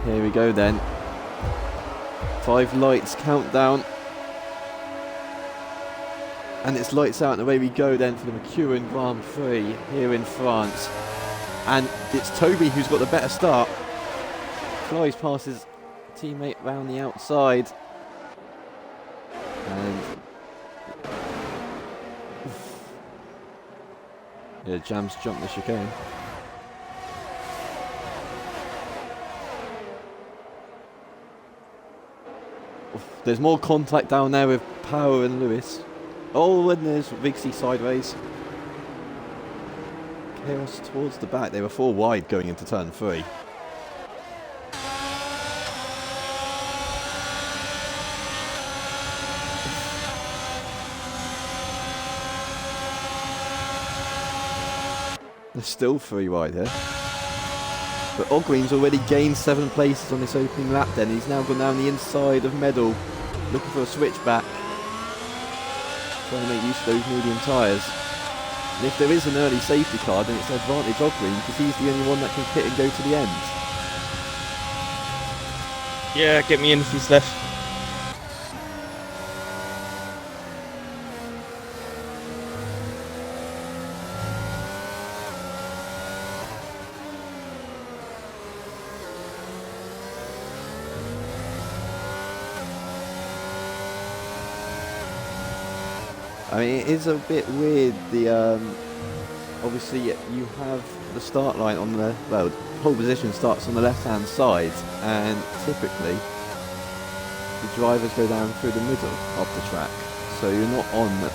Here we go then. 5 lights countdown. And it's lights out and away we go then for the Mckeon Grand Prix here in France. And it's Toby who's got the better start. Flies past his teammate round the outside. And yeah, Jams jumped the chicane. There's more contact down there with Power and Lewis. Oh, and there's Vigsy sideways. Chaos towards the back. They were 4 wide going into turn 3. They're still 3 wide here. But Ogween's already gained 7 places on this opening lap then. He's now gone down the inside of Medal, looking for a switchback. Trying to make use of those medium tyres. And if there is an early safety car, then it's an advantage Ogween, because he's the only one that can pit and go to the end. Yeah, get me in if he's left. I mean, it is a bit weird. The obviously you have the start line on the pole position starts on the left-hand side, and typically the drivers go down through the middle of the track, so you're not on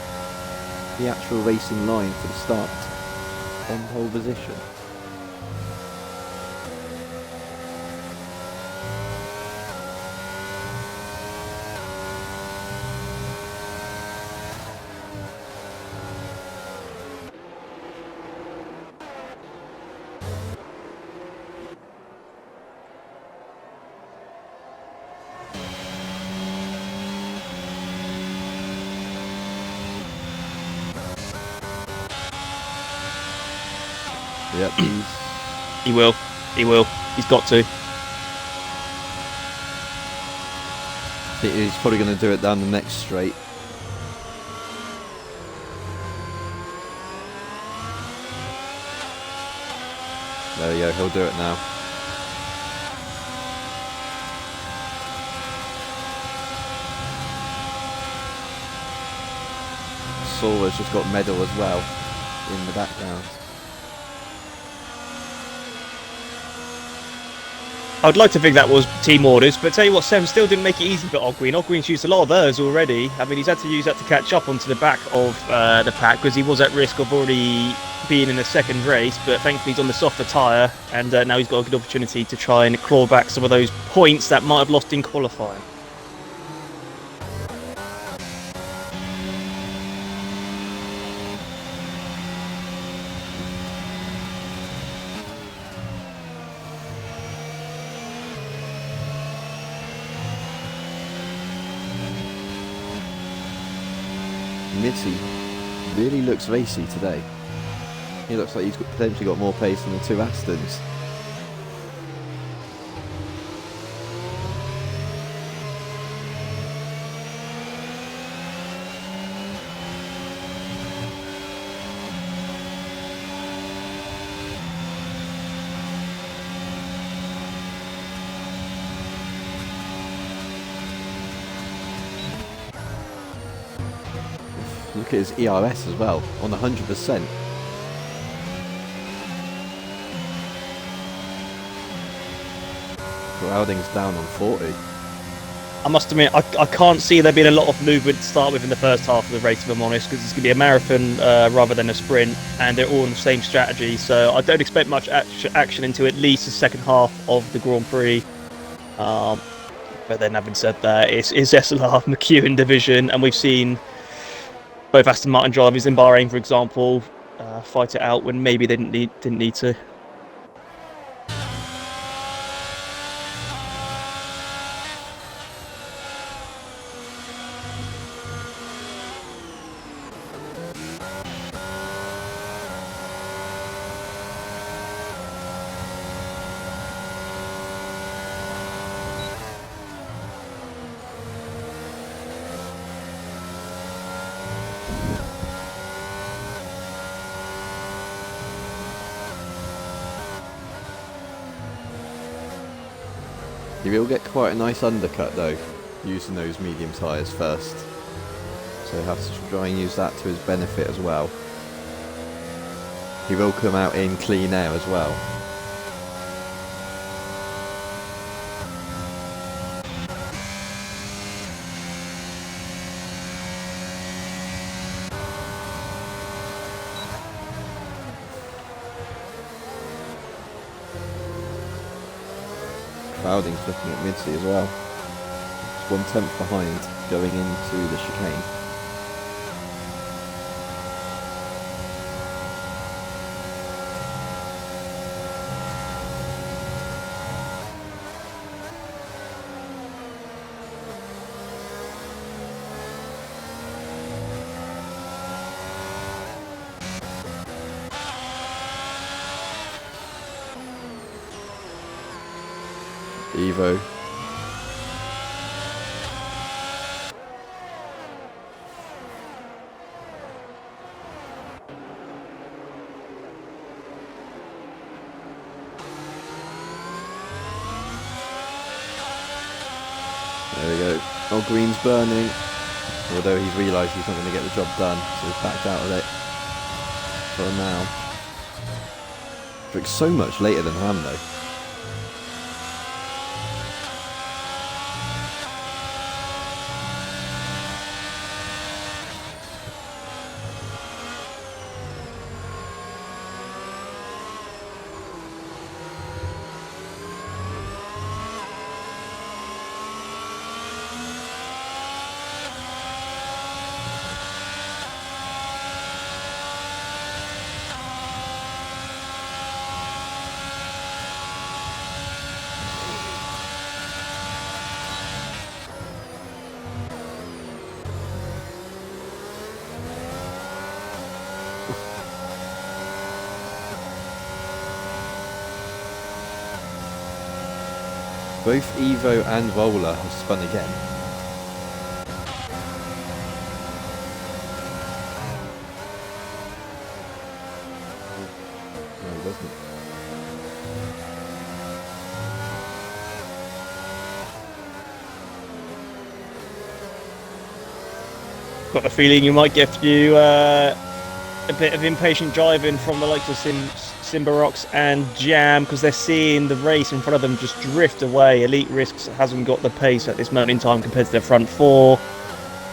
the actual racing line for the start on pole position. Yep, he will. He's got to. He's probably going to do it down the next straight. There we go, he'll do it now. Saula's just got Medal as well in the background. I'd like to think that was team orders, but tell you what, Sam still didn't make it easy for Ogween. Ogween's used a lot of theirs already. I mean, he's had to use that to catch up onto the back of the pack, because he was at risk of already being in a second race, but thankfully he's on the softer tyre, and now he's got a good opportunity to try and claw back some of those points that might have lost in qualifying. Mitzi really looks racy today. He looks like he's potentially got more pace than the 2 Astons. Look at his ERS as well, on 100%. Crowding's down on 40. I must admit, I can't see there being a lot of movement to start with in the first half of the race, if I'm honest, because it's going to be a marathon rather than a sprint, and they're all on the same strategy, so I don't expect much action into at least the second half of the Grand Prix. But then, having said that, it's SLR Mckeon division, and we've seen both Aston Martin drivers in Bahrain, for example, fight it out when maybe they didn't need to. He will get quite a nice undercut though, using those medium tyres first. So he'll have to try and use that to his benefit as well. He will come out in clean air as well. Crowding's looking at Midsey as well. It's 1/10 behind going into the chicane. Evo. There we go. Oh, green's burning. Although he's realised he's not going to get the job done, so he's backed out of it for now. Looks so much later than Ham though. Both Evo and Roller have spun again. No, he doesn't. Got a feeling you might get a bit of impatient driving from the likes of Simbarox and Jam, because they're seeing the race in front of them just drift away. Elite Risks hasn't got the pace at this moment in time compared to their front four.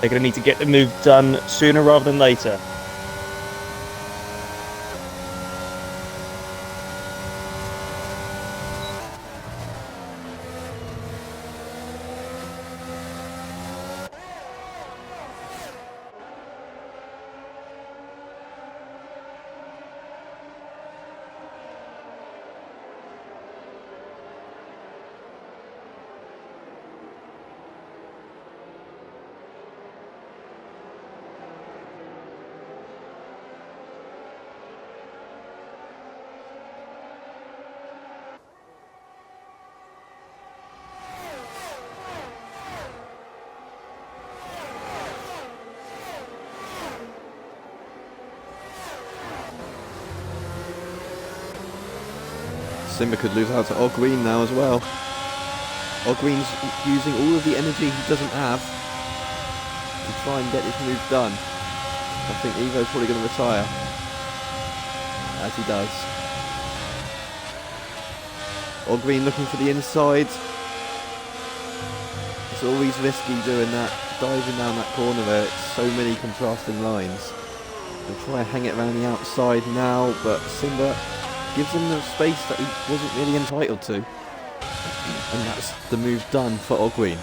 They're going to need to get the move done sooner rather than later. Simba could lose out to Oggreen now as well. Oggreen's using all of the energy he doesn't have to try and get this move done. I think Evo's probably going to retire, as he does. Oggreen looking for the inside. It's always risky doing that, diving down that corner there. It's so many contrasting lines. They'll try and hang it around the outside now, but Simba gives him the space that he wasn't really entitled to. And that's the move done for Oggreen.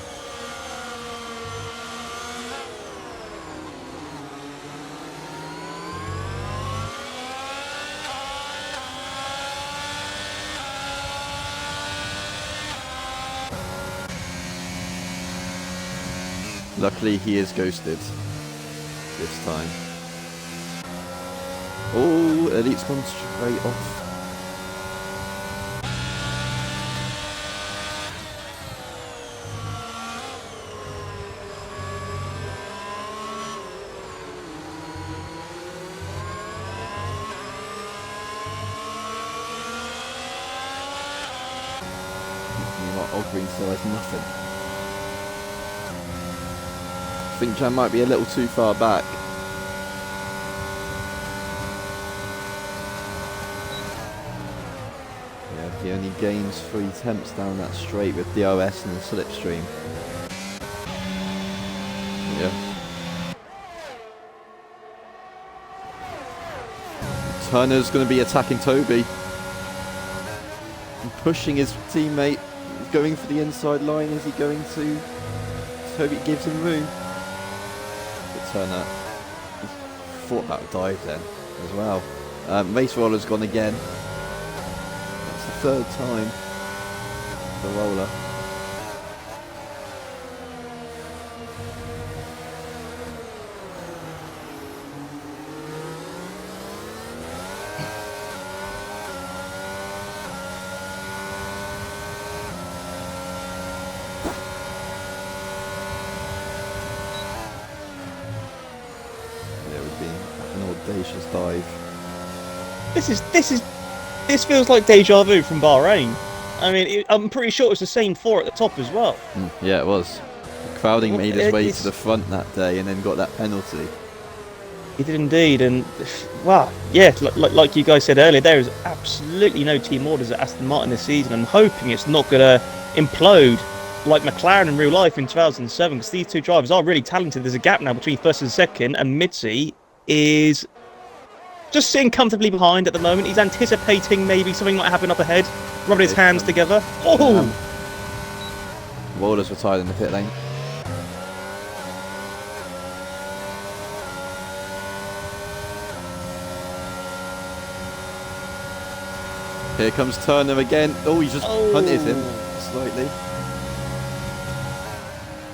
Luckily he is ghosted this time. Oh, Elite's gone straight off. Meanwhile, Oggreen still has nothing. I think Jam might be a little too far back. Yeah, he only gains 3 tenths down that straight with DRS and the slipstream. Yeah. Turner's going to be attacking Toby. And pushing his teammate. Going for the inside line. Is he going to? Toby gives him room. But Turner thought about a dive then as well. Mace Roller's gone again. That's the 3rd time. The roller. Audacious dive. This feels like deja vu from Bahrain. I mean, I'm pretty sure it was the same 4 at the top as well. Yeah, it was. Crowding made his way to the front that day and then got that penalty. He did indeed, and wow, yeah, like you guys said earlier, there is absolutely no team orders at Aston Martin this season. I'm hoping it's not going to implode like McLaren in real life in 2007, because these two drivers are really talented. There's a gap now between first and second, and Mitzi is just sitting comfortably behind at the moment. He's anticipating maybe something might happen up ahead, rubbing his hands together. Oh! Waller's retired in the pit lane. Here comes Turner again. Oh, he just punted him slightly.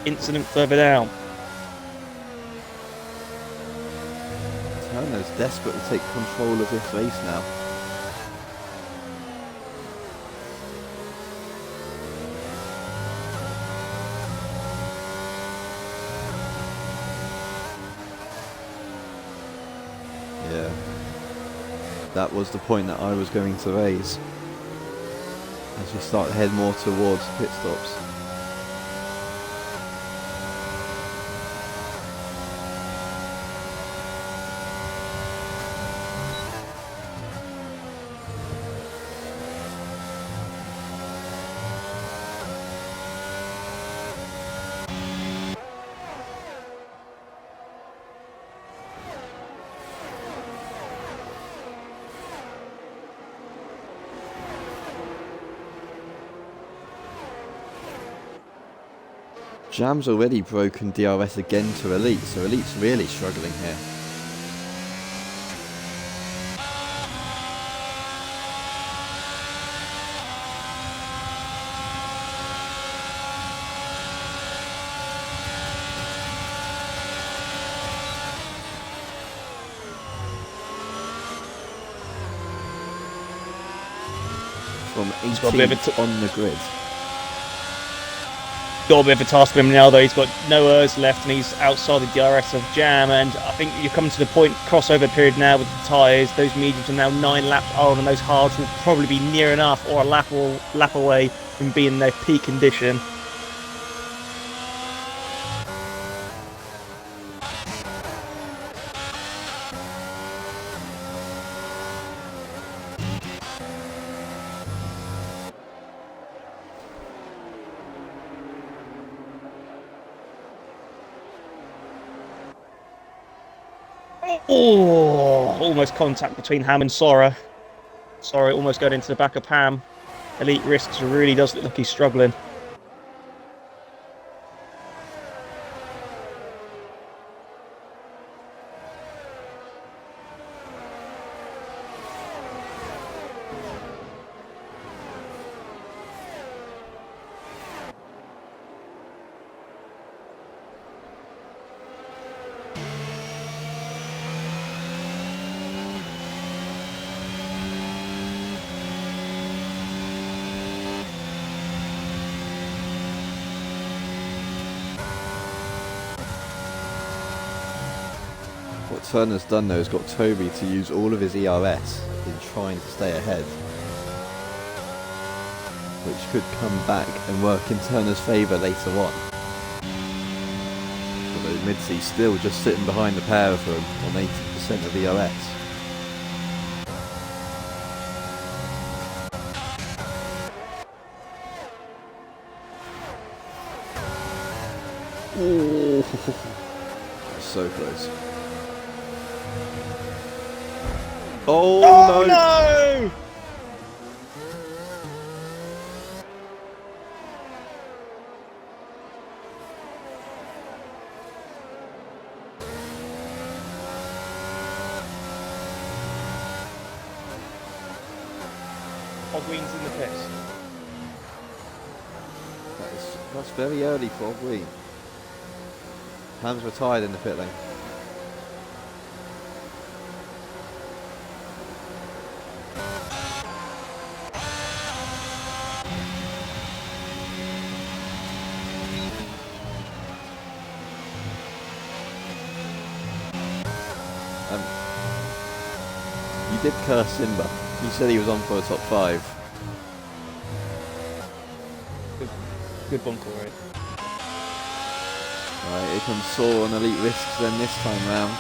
Incident further down. Turner's desperate to take control of this race now. Yeah. That was the point that I was going to raise. As we start to head more towards pit stops. Jam's already broken DRS again to Elite, so Elite's really struggling here. From 18th on the grid. Got a bit of a task for him now, though. He's got no errs left and he's outside the DRS of Jam, and I think you're coming to the point, crossover period now with the tyres. Those mediums are now 9 laps on, and those hards will probably be near enough or a lap away from being in their peak condition. Oh, almost contact between Ham and Sora. Sora almost going into the back of Ham. Elite risks really does look like he's struggling. What Turner's done though is got Toby to use all of his ERS in trying to stay ahead. which could come back and work in Turner's favour later on. Although Midsea's still just sitting behind the pair of them on 80% of EOS. Oh, that's so close. Oh, no! Ogween's in the pits. That's very early for Ogween. Ham's retired in the pit lane. You did curse Simba. You said he was on for a top 5. Good one, Corey. Right, here comes Saw on Elite Risks then this time round.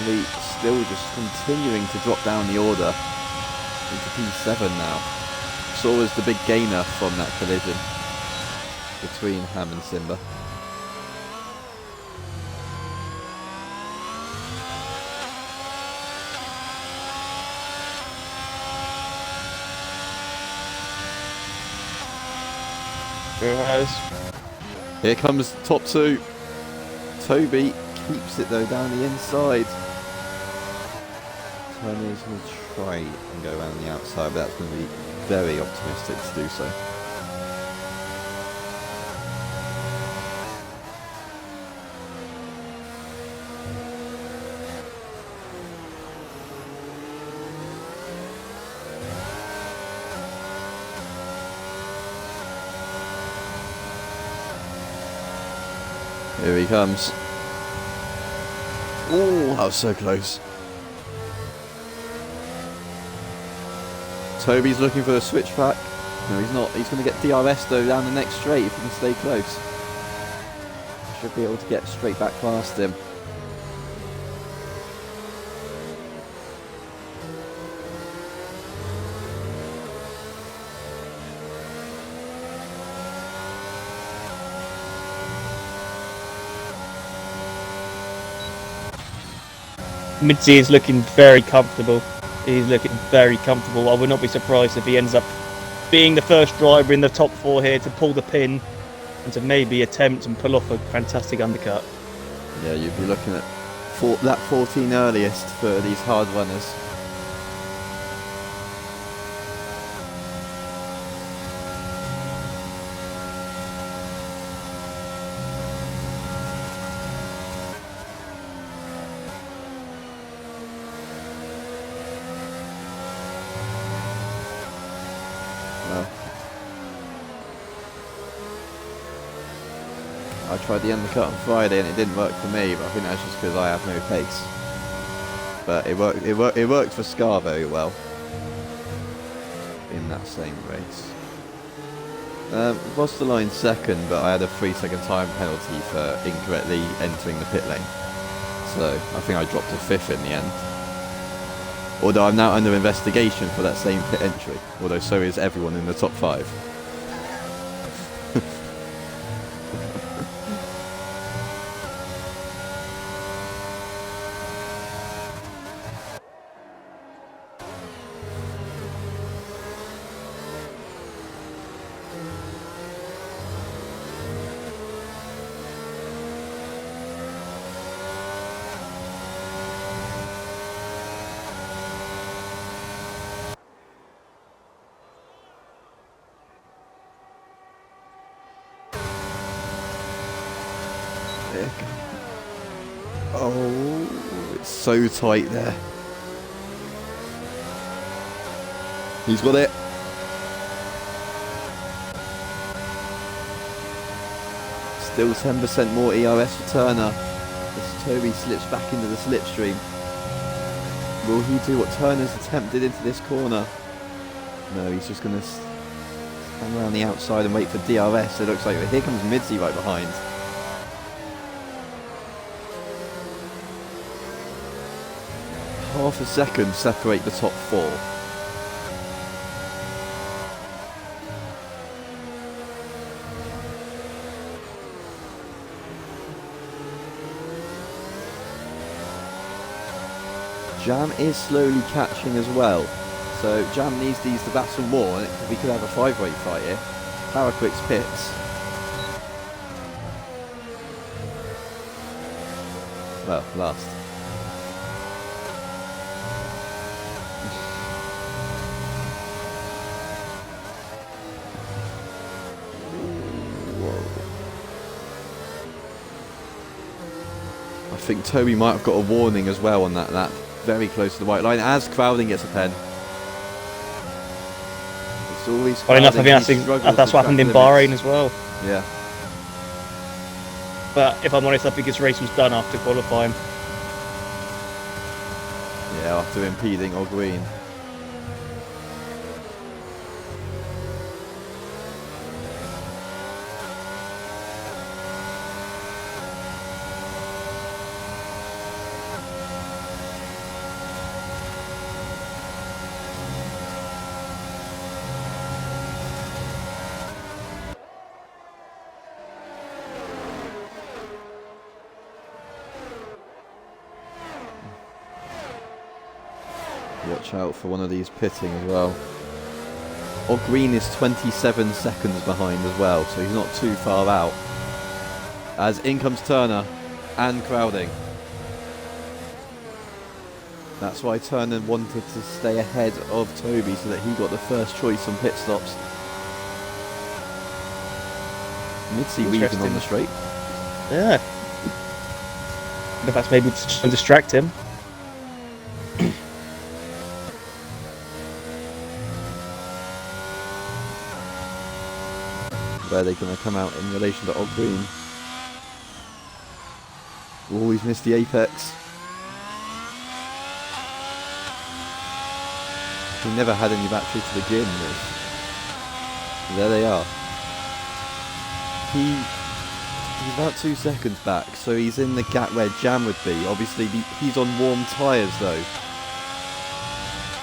Elite still just continuing to drop down the order into P7 now. Saw was the big gainer from that collision between Ham and Simba. Here comes top 2. Toby keeps it though down the inside. Turner's going to try and go around the outside, but that's going to be very optimistic to do so. Here he comes. Oh, that was so close. Toby's looking for a switchback. No, he's not. He's going to get DRS though down the next straight if he can stay close. Should be able to get straight back past him. Midsey is looking very comfortable. He's looking very comfortable. I would not be surprised if he ends up being the first driver in the top 4 here to pull the pin and to maybe attempt and pull off a fantastic undercut. Yeah, you'd be looking at that 14 earliest for these hard runners. I tried the undercut on Friday and it didn't work for me, but I think that's just because I have no pace. But it worked for Scar very well in that same race. Lost the line second, but I had a 3-second time penalty for incorrectly entering the pit lane. So I think I dropped to 5th in the end. Although I'm now under investigation for that same pit entry, although so is everyone in the top 5. Oh, it's so tight there. He's got it. Still 10% more ERS for Turner as Toby slips back into the slipstream. Will he do what Turner's attempted into this corner? No, he's just going to stand around the outside and wait for DRS. It looks like here comes Midzi right behind. Half a second separate the top 4. Jam is slowly catching as well. So Jam needs these to battle more, and we could have a 5-way fight here. Power Quick's pits. Well, last. I think Toby might have got a warning as well on that lap. Very close to the white line as Crowding gets a pen. It's always Well, enough, I think that's what happened in Bahrain as well. Yeah. But if I'm honest, I think his race was done after qualifying. Yeah, after impeding Green. Watch out for one of these pitting as well. Green is 27 seconds behind as well, so he's not too far out. As in comes Turner and Crowding. That's why Turner wanted to stay ahead of Toby so that he got the first choice on pit stops. Midzi weaving on the straight. Yeah. Perhaps maybe to try and distract him. Where they're going to come out in relation to Green. Always missed the apex. He never had any battery to begin with. There they are. He's about 2 seconds back, so he's in the gap where Jam would be. Obviously, he's on warm tyres though,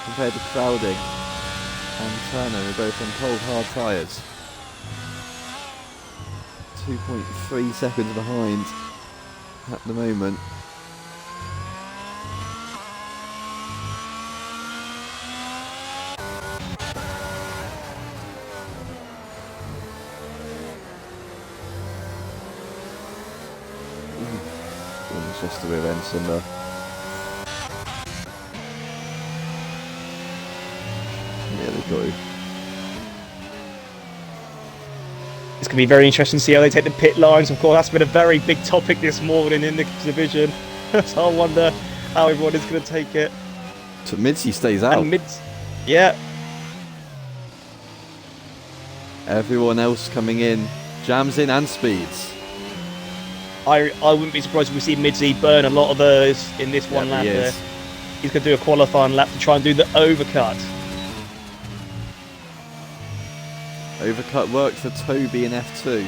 compared to Crowding and Turner, who are both on cold, hard tyres. 2.3 seconds behind at the moment. It's just the rear end cylinder. Yeah, they go. It's going to be very interesting to see how they take the pit lines. Of course, that's been a very big topic this morning in the division. So I wonder how everyone is going to take it. So Midzi stays out. Yeah. Everyone else coming in. Jams in and speeds. I wouldn't be surprised if we see Midzi burn a lot of those in this one lap there. He's going to do a qualifying lap to try and do the overcut. Overcut worked for Toby in F2.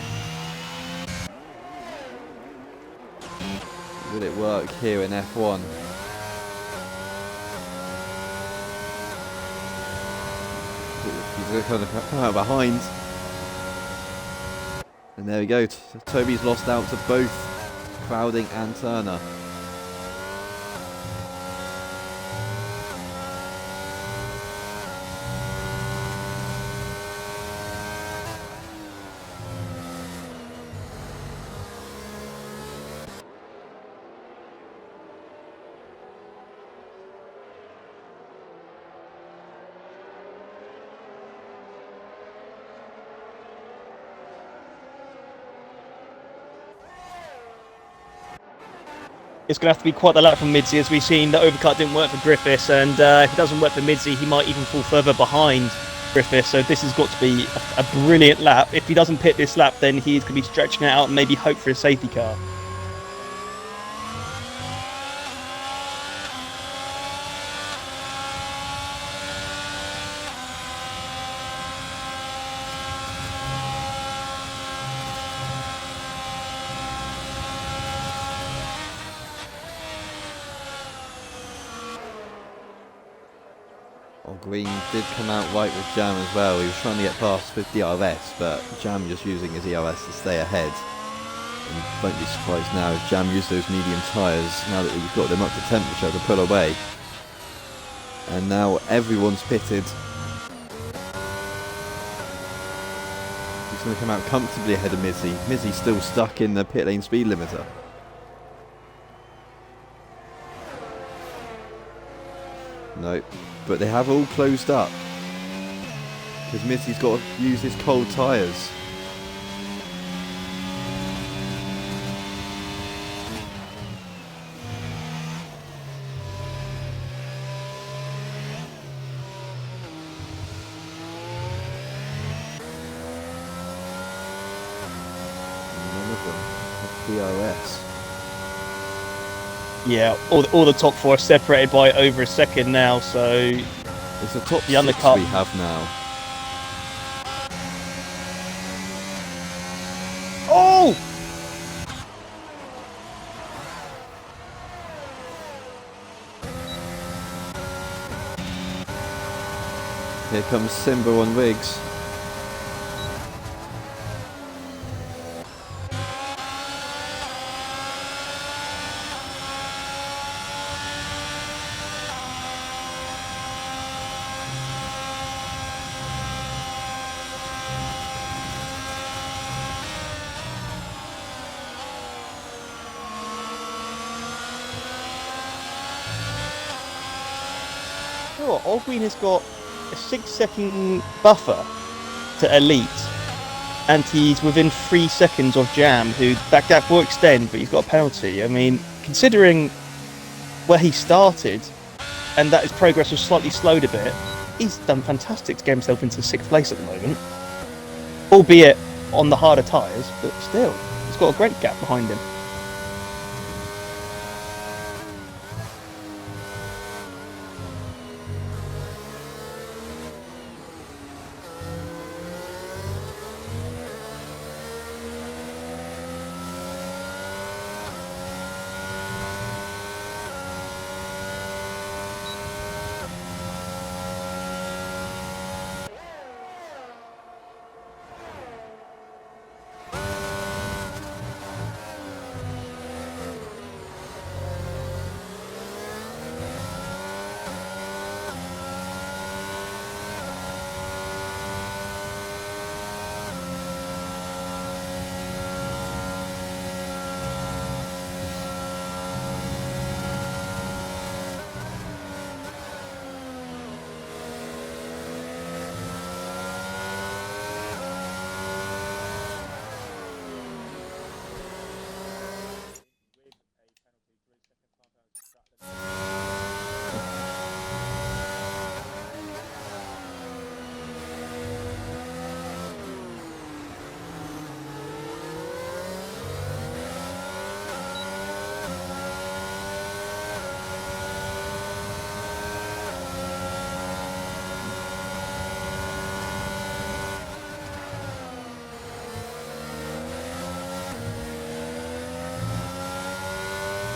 Will it work here in F1? He's going to come out behind. And there we go. Toby's lost out to both Crowding and Turner. It's going to have to be quite the lap from Midzi, as we've seen the overcut didn't work for Griffiths, and if it doesn't work for Midzi, he might even fall further behind Griffiths. So this has got to be a brilliant lap. If he doesn't pit this lap, then he's going to be stretching it out and maybe hope for a safety car. Green did come out right with Jam as well. He was trying to get past with DRS, but Jam just using his ERS to stay ahead. And won't be surprised now if Jam used those medium tyres now that he's got them up to temperature to pull away. And now everyone's pitted. He's going to come out comfortably ahead of Mizzy. Mizzy's still stuck in the pit lane speed limiter. No, but they have all closed up. Because Mizzy's got to use his cold tyres. None of them have DRS. Yeah, all the top four are separated by over a second now, so It's the top the six undercut. we have now. Oh! Here comes Simba on Riggs. You know what, Old Green has got a 6-second buffer to Elite, and he's within 3 seconds of Jam, who that gap will extend, but he's got a penalty. I mean, considering where he started, and that his progress was slightly slowed a bit, he's done fantastic to get himself into 6th place at the moment. Albeit on the harder tyres, but still, he's got a great gap behind him.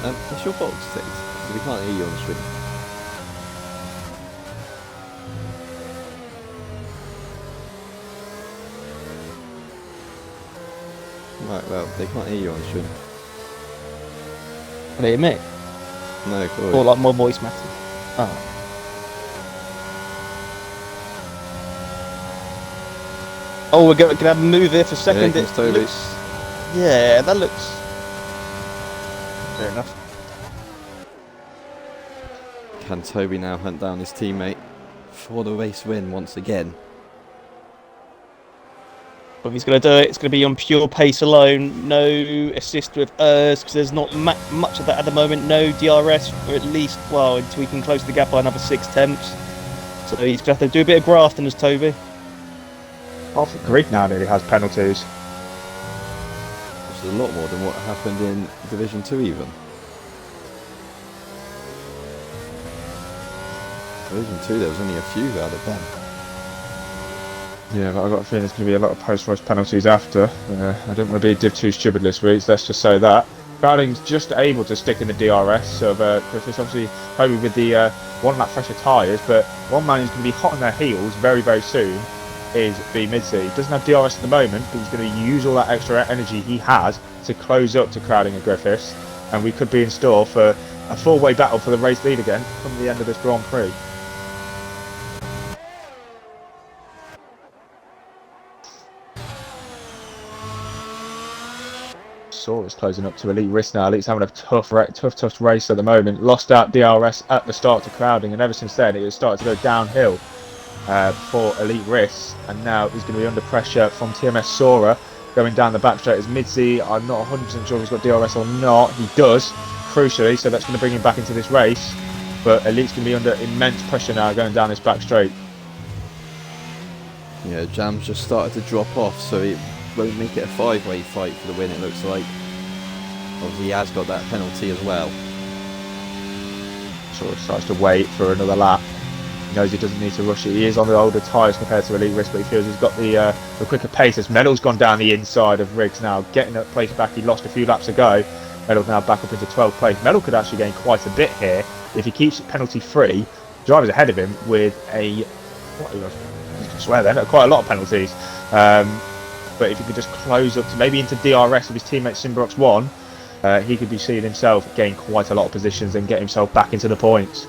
What's your box ticked? Because we can't hear you on the screen. Right, well, they can't hear you on the screen. Can they hear me? No, cool. Or like my voice matters? Oh. Oh, we're going to have a move here for a second. Yeah, It Toby. looks... Yeah, that looks... Fair enough. Can Toby now hunt down his teammate for the race win once again? But if he's going to do it, it's going to be on pure pace alone. No assist with ERS, because there's not much of that at the moment. No DRS, or at least, well, until we can close the gap by another 6 temps. So he's going to have to do a bit of grafting as Toby. I think Greek now nearly has penalties. Which is a lot more than what happened in Division 2 even. Division 2 there was only a few out of them. Yeah, but I've got a feeling there's going to be a lot of post-race penalties after. I don't want to be Div 2 stupid this week, so let's just say that. Crowding's just able to stick in the DRS of Griffiths. Obviously, Toby with the 1 lap fresher tyres, but one man who's going to be hot on their heels very, very soon is B Midseed. He doesn't have DRS at the moment, but he's going to use all that extra energy he has to close up to Crowding and Griffiths, and we could be in store for a 4-way battle for the race lead again from the end of this Grand Prix. Saurus closing up to Elite Risk now. Elite's having a tough race at the moment. Lost out DRS at the start to Crowding, and ever since then it has started to go downhill for Elite Risk, and now he's going to be under pressure from TMS Sora going down the back straight as Midzi. I'm not 100% sure if he's got DRS or not. He does, crucially, so that's going to bring him back into this race, but Elite's going to be under immense pressure now going down this back straight. Yeah, Jam's just started to drop off, so it won't make it a 5-way fight for the win, it looks like. Obviously he has got that penalty as well. Sort of starts to wait for another lap. He knows he doesn't need to rush it. He is on the older tyres compared to Elite Risk, but he feels he's got the quicker pace as Medal's gone down the inside of Riggs now, getting that place back. He lost a few laps ago. Medal's now back up into 12th place. Medal could actually gain quite a bit here if he keeps it penalty free. The driver's ahead of him with I swear then, quite a lot of penalties. But if he could just close up to maybe into DRS with his teammate Simbarox 1, he could be seeing himself gain quite a lot of positions and get himself back into the points.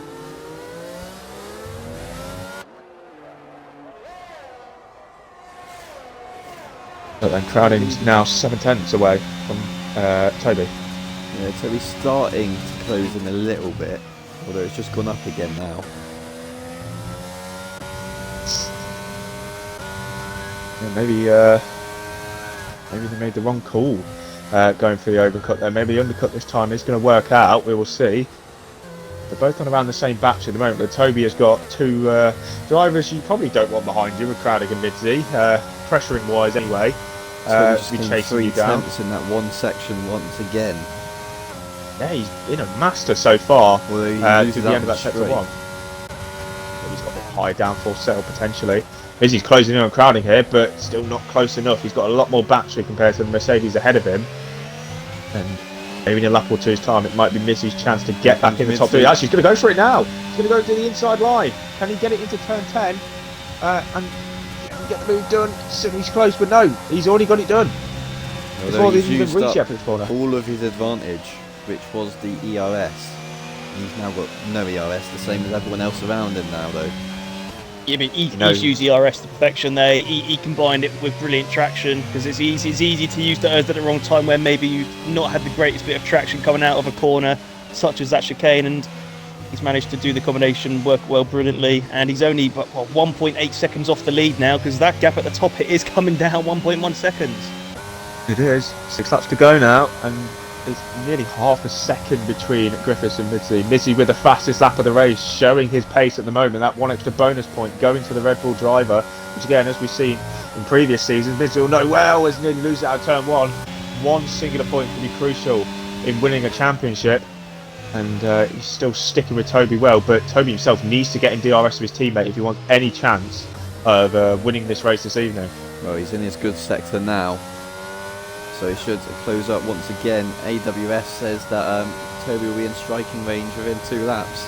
But then Crowding's now 7/10 away from Toby. Yeah, Toby's starting to close in a little bit, although it's just gone up again now. Yeah, maybe they made the wrong call going for the overcut there. Maybe the undercut this time is going to work out. We will see. They're both on around the same batch at the moment, but Toby has got 2 drivers you probably don't want behind you with Crowding and Midzi, pressuring wise anyway. So be chasing you down in that one section once again. Yeah, he's been a master so far to the end of that sector 1. He's got a high downforce setup potentially. He's closing in on Crowding here, but still not close enough. He's got a lot more battery compared to the Mercedes ahead of him. And maybe in a lap or two's time, it might be Mizzy's chance to get back in the top 3. Actually, he's going to go for it now. He's going to go to the inside line. Can he get it into turn 10? And get the move done? He's close, but no, he's already got it done. Before he's even reached yet for this corner. All of his advantage, which was the ERS. He's now got no ERS, the same as everyone else around him now, though. Yeah, I mean, he's used ERS to perfection there. He combined it with brilliant traction because it's easy to use the ERS at the wrong time where maybe you've not had the greatest bit of traction coming out of a corner, such as that chicane, and he's managed to do the combination work well brilliantly. And he's only 1.8 seconds off the lead now because that gap at the top it is coming down 1.1 seconds. It is 6 laps to go now, and it's nearly half a second between Griffiths and Midzi. Midzi with the fastest lap of the race, showing his pace at the moment. That 1 extra bonus point going to the Red Bull driver, which again, as we've seen in previous seasons, Midzi will know well as nearly lose out of turn 1. One singular point can be crucial in winning a championship, and he's still sticking with Toby well, but Toby himself needs to get in DRS with his teammate if he wants any chance of winning this race this evening. Well, he's in his good sector now, so he should close up once again. AWS says that Toby will be in striking range within 2 laps.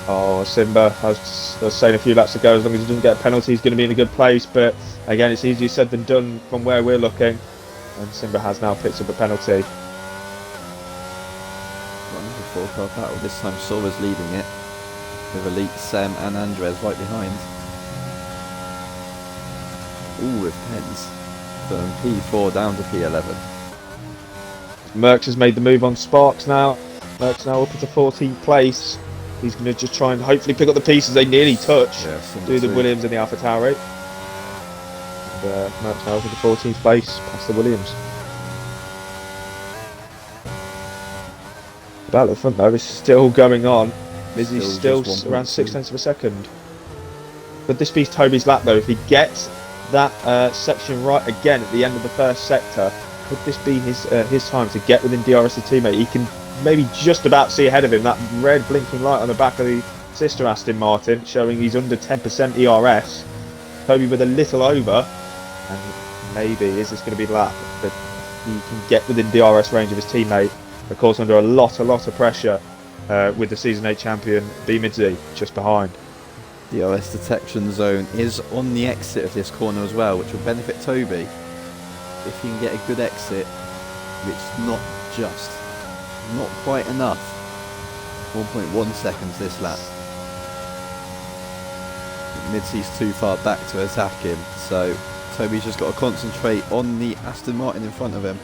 Oh, Simba, I was saying a few laps ago, as long as he doesn't get a penalty, he's going to be in a good place, but again, it's easier said than done from where we're looking, and Simba has now picked up a penalty. Got another 4-car battle, this time Sora's leading it, with Elite, Sam and Andres right behind. Ooh, with pens. From P4 down to P11. Merckx has made the move on Sparks now. Merckx now up into 14th place. He's going to just try and hopefully pick up the pieces they nearly touch. Yeah, do the Williams and the AlphaTauri. And Merckx now up into 14th place past the Williams. The battle at the front though is still going on. Mizzy's still around 0.6 of a second. Could this be Toby's lap though? If he gets that section right again at the end of the first sector, could this be his time to get within DRS' teammate? He can maybe just about see ahead of him. That red blinking light on the back of the sister Aston Martin showing he's under 10% ERS. Toby with a little over, and maybe is this going to be the lap that he can get within DRS range of his teammate? Of course, under a lot of pressure with the Season 8 champion B Midzi just behind. DRS detection zone is on the exit of this corner as well, which will benefit Toby if he can get a good exit, which is not quite enough. 1.1 seconds this lap. Midsy's too far back to attack him, so Toby's just got to concentrate on the Aston Martin in front of him.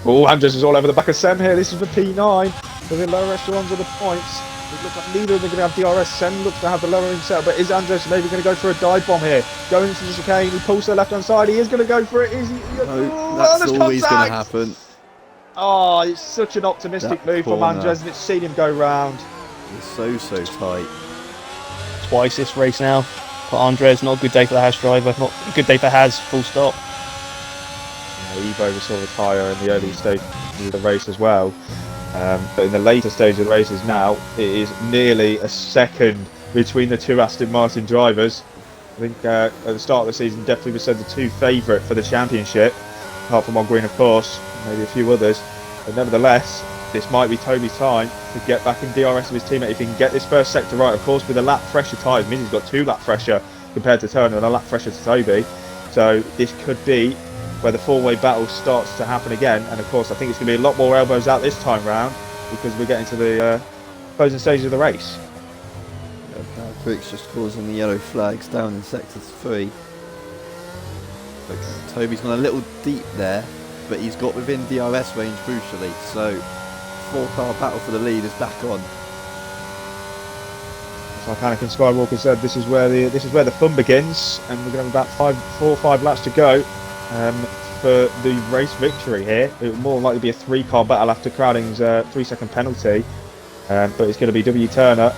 Oh, Andres is all over the back of Sem here. This is the P9 for the lower echelons of the points. It looks like neither of them are going to have DRS. Sem looks to have the lower set, but is Andres maybe going to go for a dive bomb here? Going into the chicane, he pulls to the left-hand side. He is going to go for it. Is he? No, that's always going to happen. Oh, it's such an optimistic move from Andres, and it's seen him go round. It's so tight. Twice this race now for Andres. Not a good day for the Haas driver. Not a good day for Haas, full stop. Evo was saw the tyre in the early stage of the race as well. But in the later stage of the races now, it is nearly a second between the two Aston Martin drivers. I think at the start of the season, definitely was said the two favourite for the championship, apart from Green, of course, maybe a few others. But nevertheless, this might be Toby's time to get back in DRS with his teammate. If he can get this first sector right, of course, with a lap fresher tyre, means he's got 2 lap fresher compared to Turner and a lap fresher to Toby. So this could be where the four-way battle starts to happen again, and of course I think it's going to be a lot more elbows out this time round because we're getting to the closing stage of the race. Bricks just causing the yellow flags down in sector 3. Toby's gone a little deep there, but he's got within DRS range crucially, so 4-car battle for the lead is back on. Like Anakin Skywalker said, this is where the fun begins, and we're going to have about 4 or 5 laps to go. For the race victory here. It will more likely be a 3-car battle after Crowding's 3-second penalty, but it's going to be W Turner,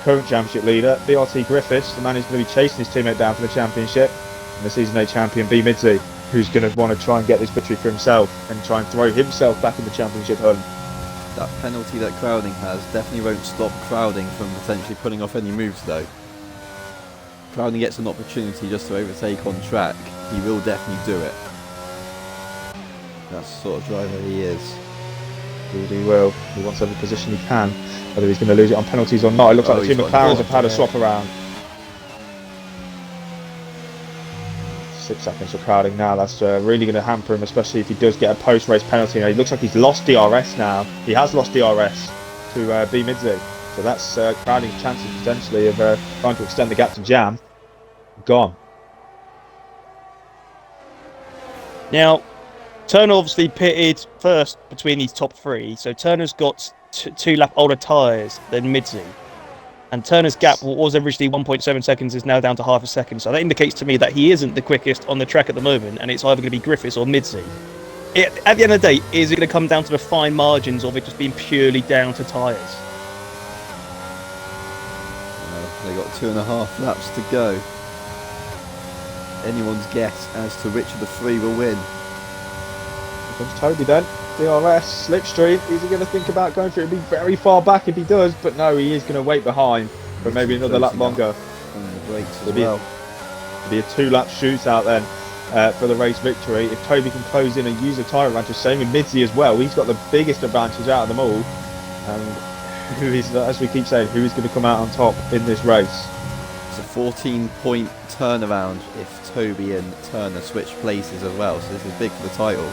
current championship leader, BRT Griffiths, the man who's going to be chasing his teammate down for the championship, and the Season 8 champion B Midzi, who's going to want to try and get this victory for himself and try and throw himself back in the championship hunt. That penalty that Crowding has definitely won't stop Crowding from potentially pulling off any moves though. Crowding gets an opportunity just to overtake on track, he will definitely do it. That's the sort of driver he is. He will. He wants every position he can. Whether he's going to lose it on penalties or not. It looks like the two McLarens have had a swap around. 6 seconds for Crowding now. That's really going to hamper him, especially if he does get a post-race penalty. Now, he looks like he's lost DRS now. He has lost DRS to B Midzi. So that's Crowding's chances potentially of trying to extend the gap to Jam. Gone. Now, Turner obviously pitted first between these top 3, so Turner's got 2 lap older tyres than Midzi. And Turner's gap, what was originally 1.7 seconds, is now down to half a second. So that indicates to me that he isn't the quickest on the track at the moment, and it's either going to be Griffiths or Midzi. At the end of the day, is it going to come down to the fine margins of it just being purely down to tyres? They got 2.5 laps to go. Anyone's guess as to which of the 3 will win. Here comes Toby then. DRS, slipstream. Is he going to think about going for it? He'll be very far back if he does, but no, he is going to wait behind for maybe another lap longer. It'll be a 2-lap shootout then for the race victory. If Toby can close in and use a tyre advantage, same with Midzi as well. He's got the biggest advantage out of them all. And who is, as we keep saying, who is going to come out on top in this race? It's a 14-point turnaround if Toby and Turner switch places as well, so this is big for the title.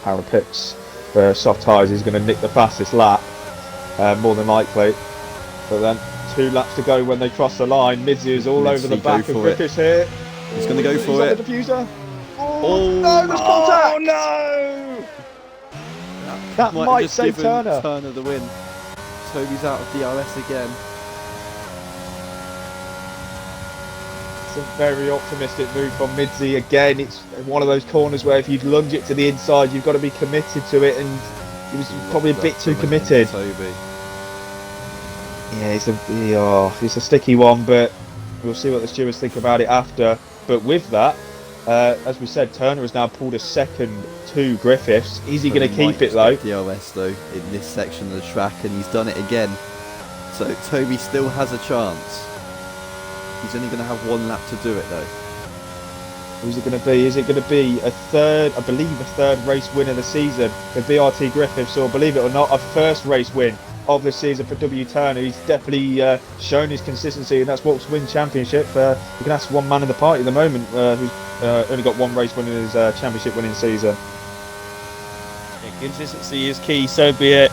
Harold Pitts for soft tyres is going to nick the fastest lap, more than likely. But then 2 laps to go when they cross the line. Midzi is all over the back of Griffiths here. He's going to go for it. The diffuser. Oh no, there's contact! Oh no! That might save Turner. Turner the win. Toby's out of DRS again. It's a very optimistic move from Midzi again. It's one of those corners where if you lunge it to the inside, you've got to be committed to it, and he was probably a bit too committed. Toby. Yeah, it's a sticky one, but we'll see what the stewards think about it after. But with that, as we said, Turner has now pulled a second to Griffiths. Is he going to keep it though? DRS though in this section of the track, and he's done it again. So Toby still has a chance. He's only going to have one lap to do it though. Who's it going to be? Is it going to be a third, I believe a third race win of the season for BRT Griffiths, or believe it or not, a first race win of the season for W Turner? He's definitely shown his consistency, and that's what's win championship. You can ask one man in the party at the moment who's only got one race win in his championship winning season. Consistency is key, so be it.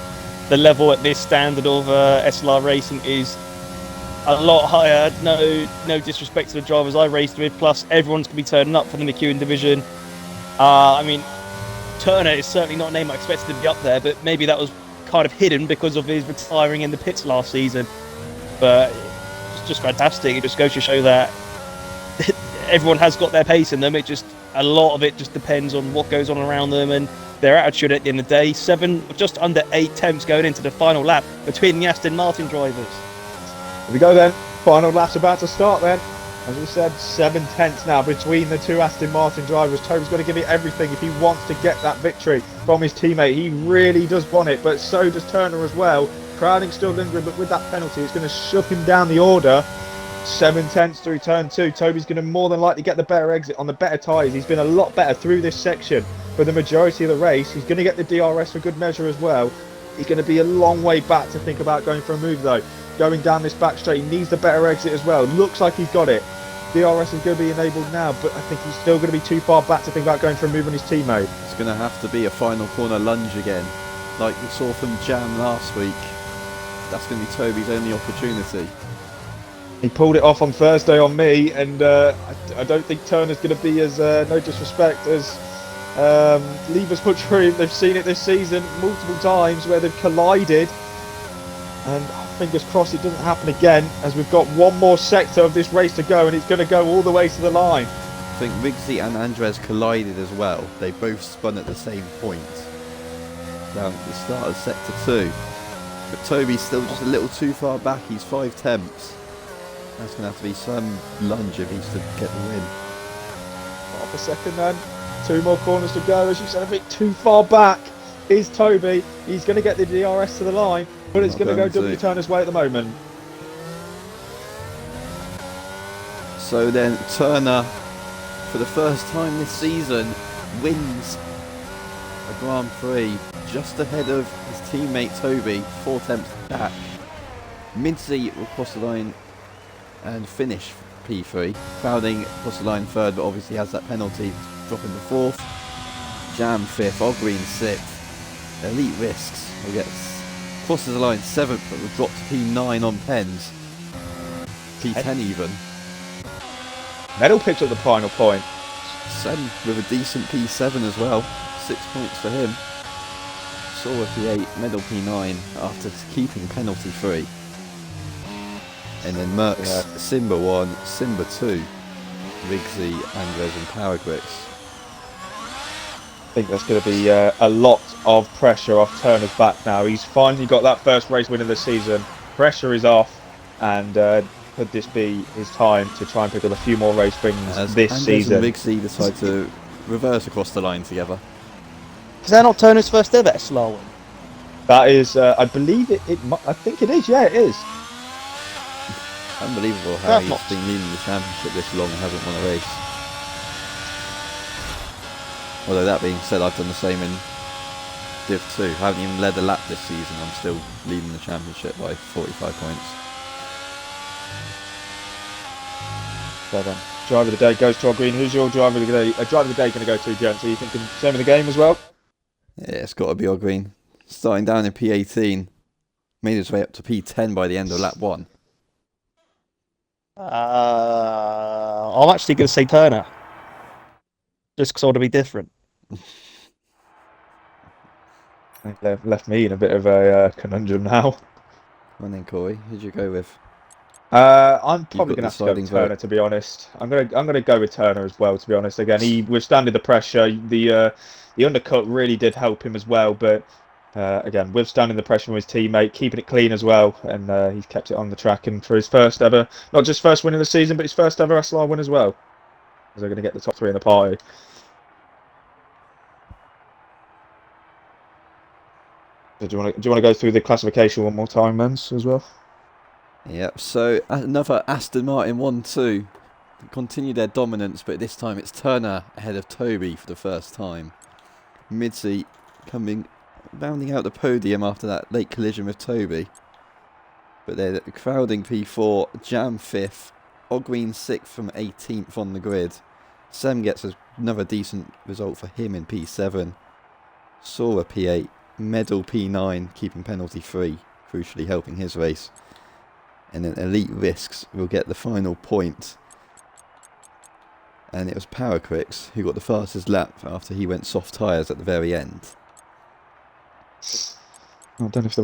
The level at this standard of SLR racing is a lot higher. No disrespect to the drivers I raced with, plus everyone's going to be turning up for the Mckeon division. I mean, Turner is certainly not a name I expected to be up there, but maybe that was kind of hidden because of his retiring in the pits last season. But it's just fantastic. It just goes to show that everyone has got their pace in them. A lot of it just depends on what goes on around them and their attitude at the end of the day. Just under 8 temps going into the final lap between the Aston Martin drivers. Here we go then. Final lap's about to start then. As we said, 7 tenths now between the two Aston Martin drivers. Toby's got to give it everything if he wants to get that victory from his teammate. He really does want it, but so does Turner as well. Crowding still lingering, but with that penalty, it's going to shove him down the order. 7 tenths through turn 2. Toby's going to more than likely get the better exit on the better tyres. He's been a lot better through this section for the majority of the race. He's going to get the DRS for good measure as well. He's going to be a long way back to think about going for a move though. Going down this back straight, he needs the better exit as well. Looks like he's got it. DRS is going to be enabled now, but I think he's still going to be too far back to think about going for a move on his teammate. It's going to have to be a final corner lunge again, like we saw from Jam last week. That's going to be Toby's only opportunity. He pulled it off on Thursday on me, and I don't think Turner's going to be as, no disrespect, as Lever's Butchery. They've seen it this season multiple times where they've collided, and fingers crossed it doesn't happen again, as we've got one more sector of this race to go, and it's going to go all the way to the line. I think Rigsy and Andres collided as well. They both spun at the same point down at the start of sector 2. But Toby's still just a little too far back. He's 5 temps. That's going to have to be some lunge if he's to get the win. Half a second then. 2 more corners to go. As you said, a bit too far back is Toby. He's going to get the DRS to the line, but it's going to go W Turner's way at the moment. So then Turner, for the first time this season, wins a Grand Prix just ahead of his teammate Toby, 4 temps back. Midzy will cross the line and finish P3. Crowding across the line 3rd, but obviously has that penalty, dropping to 4th. Jam 5th, Ogreen 6th. Elite Risks will get crosses the line 7th, but will drop to P9 on pens. P10 even. Medal picks up the final point. Sen with a decent P7 as well. 6 points for him. Saw a P8, medal P9 after keeping penalty free. And then Merckx, Simba 1, Simba 2, Rigsy, Andres and Powergrix. I think that's going to be a lot of pressure off Turner's back now. He's finally got that first race win of the season. Pressure is off, and could this be his time to try and pick up a few more race wins this Andres season? and Rigsy decide to reverse across the line together. Is that not Turner's first ever SLR win? That is, I believe I think it is, yeah it is. Unbelievable how he's been leading the championship this long and hasn't won a race. Although that being said, I've done the same in Div 2. I haven't even led a lap this season. I'm still leading the championship by 45 points. So then, driver of the day goes to our green. Who's your driver of the day? Driver of the day going to go to, gents? Are you thinking same of the game as well? Yeah, it's got to be Ogreen. Starting down in P18, made his way up to P10 by the end of lap 1. I'm actually going to say Turner. Just because I want to be different. Left me in a bit of a conundrum now. And then Corey, who'd you go with? I'm probably going to have to go with Turner, to be honest. I'm going to go with Turner as well, to be honest. Again, he withstanded the pressure. The undercut really did help him as well, but again, withstanding the pressure from his teammate, keeping it clean as well, and he's kept it on the track. And for his first ever, not just first win of the season, but his first ever SLR win as well, because they're going to get the top 3 in the party. So do you want to go through the classification one more time, Mens, as well? Yep, so another Aston Martin 1-2. Continue their dominance, but this time it's Turner ahead of Toby for the first time. Midseat rounding out the podium after that late collision with Toby. But they're crowding P4, Jam 5th, Ogween 6th from 18th on the grid. Sem gets another decent result for him in P7. Sora P8, Medal P9, keeping penalty free, crucially helping his race. And then Elite Risks will get the final point. And it was Paracrix who got the fastest lap after he went soft tyres at the very end. I don't know if the